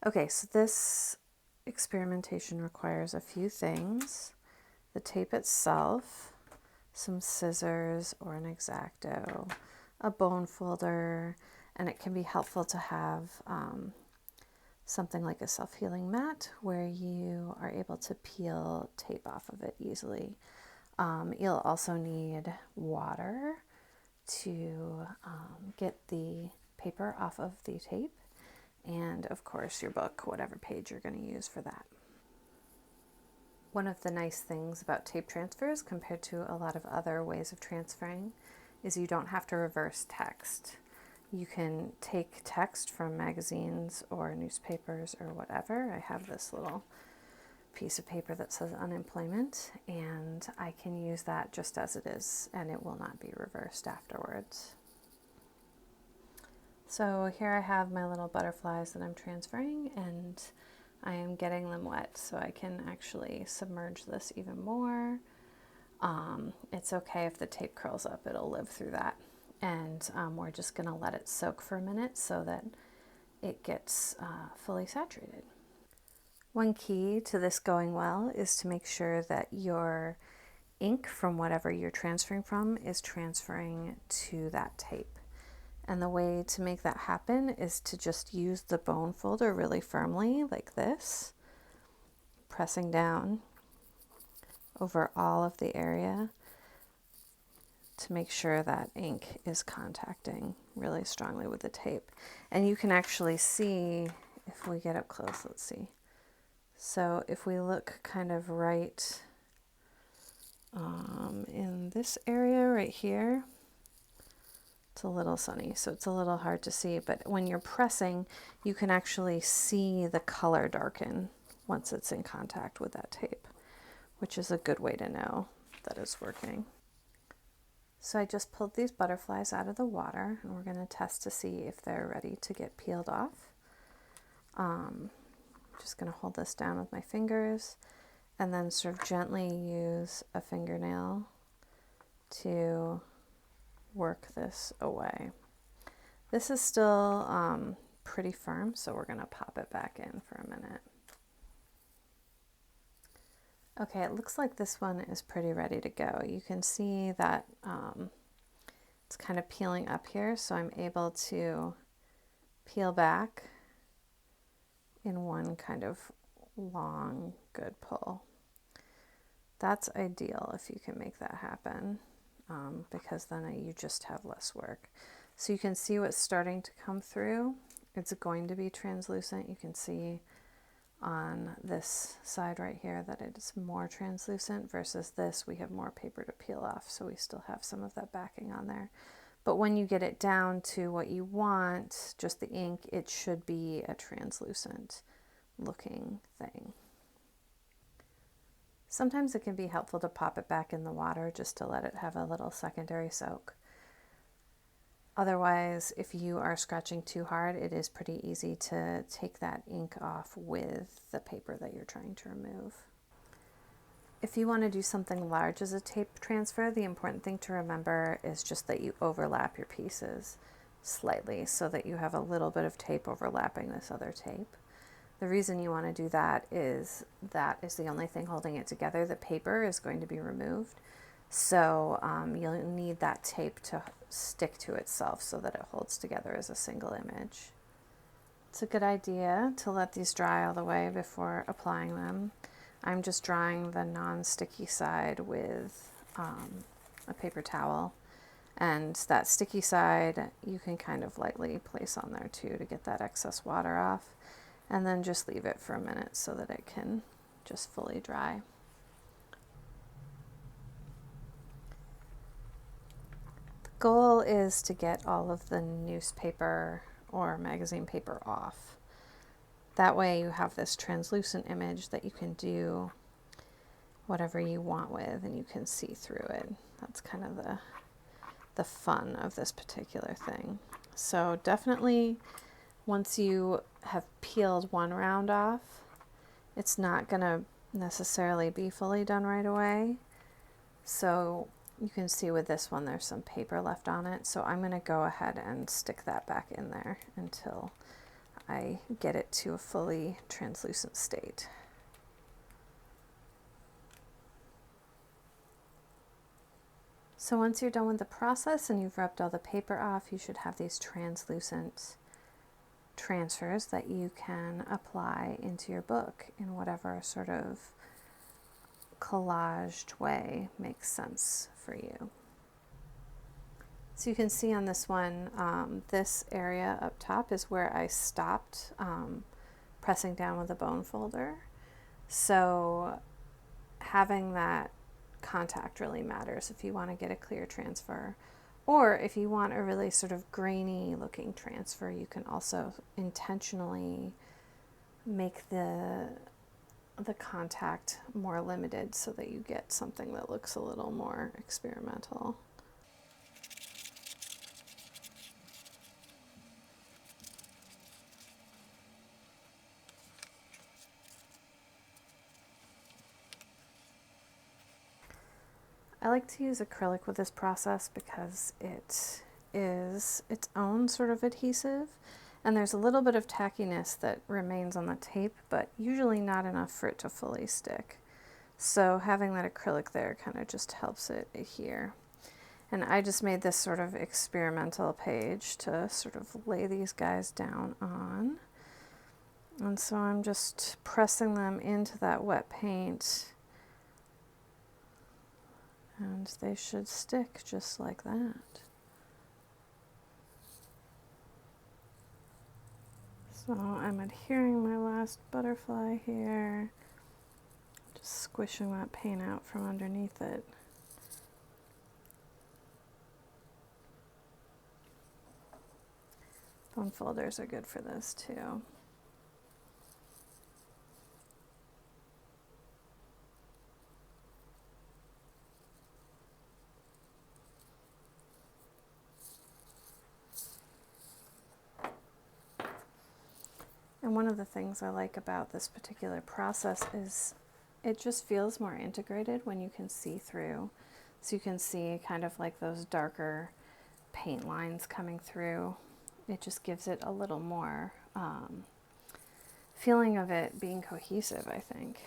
Okay, so this experimentation requires a few things: the tape itself, some scissors or an X-Acto, a bone folder, and it can be helpful to have something like a self-healing mat where you are able to peel tape off of it easily. You'll also need water to get the paper off of the tape, and of course your book, whatever page you're going to use for that. One of the nice things about tape transfers compared to a lot of other ways of transferring is you don't have to reverse text. You can take text from magazines or newspapers or whatever. I have this little piece of paper that says unemployment, and I can use that just as it is, and it will not be reversed afterwards. So here I have my little butterflies that I'm transferring, and I am getting them wet so I can actually submerge this even more. It's okay if the tape curls up, it'll live through that. And we're just going to let it soak for a minute so that it gets fully saturated. One key to this going well is to make sure that your ink from whatever you're transferring from is transferring to that tape. And the way to make that happen is to just use the bone folder really firmly, like this, pressing down over all of the area to make sure that ink is contacting really strongly with the tape. And you can actually see, if we get up close, let's see. So if we look kind of right in this area right here, it's a little sunny, so it's a little hard to see, but when you're pressing, you can actually see the color darken once it's in contact with that tape, which is a good way to know that it's working. So I just pulled these butterflies out of the water, and we're going to test to see if they're ready to get peeled off. Just going to hold this down with my fingers and then sort of gently use a fingernail to work this away. This is still pretty firm, so we're going to pop it back in for a minute. Okay, it looks like this one is pretty ready to go. You can see that it's kind of peeling up here, so I'm able to peel back in one kind of long, good pull. That's ideal if you can make that happen, because then you just have less work. So you can see what's starting to come through. It's going to be translucent. You can see on this side right here that it's more translucent versus this. We have more paper to peel off, so we still have some of that backing on there. But when you get it down to what you want, just the ink, it should be a translucent looking thing. Sometimes it can be helpful to pop it back in the water just to let it have a little secondary soak. Otherwise, if you are scratching too hard, it is pretty easy to take that ink off with the paper that you're trying to remove. If you want to do something large as a tape transfer, the important thing to remember is just that you overlap your pieces slightly so that you have a little bit of tape overlapping this other tape. The reason you want to do that is the only thing holding it together. The paper is going to be removed, so you'll need that tape to stick to itself so that it holds together as a single image. It's a good idea to let these dry all the way before applying them. I'm just drying the non-sticky side with a paper towel, and that sticky side you can kind of lightly place on there too to get that excess water off, and then just leave it for a minute so that it can just fully dry. The goal is to get all of the newspaper or magazine paper off. That way you have this translucent image that you can do whatever you want with, and you can see through it. That's kind of the fun of this particular thing. So definitely once you have peeled one round off, it's not going to necessarily be fully done right away. So you can see with this one there's some paper left on it, so I'm going to go ahead and stick that back in there until I get it to a fully translucent state. So once you're done with the process and you've rubbed all the paper off, you should have these translucent transfers that you can apply into your book in whatever sort of collaged way makes sense for you. So you can see on this one, this area up top is where I stopped pressing down with a bone folder. So having that contact really matters if you want to get a clear transfer. Or if you want a really sort of grainy looking transfer, you can also intentionally make the contact more limited so that you get something that looks a little more experimental. I like to use acrylic with this process because it is its own sort of adhesive, and there's a little bit of tackiness that remains on the tape, but usually not enough for it to fully stick. So having that acrylic there kind of just helps it adhere. And I just made this sort of experimental page to sort of lay these guys down on. And so I'm just pressing them into that wet paint, and they should stick just like that. So I'm adhering my last butterfly here, just squishing that paint out from underneath it. Bone folders are good for this too. And one of the things I like about this particular process is it just feels more integrated when you can see through. So you can see kind of like those darker paint lines coming through. It just gives it a little more feeling of it being cohesive, I think.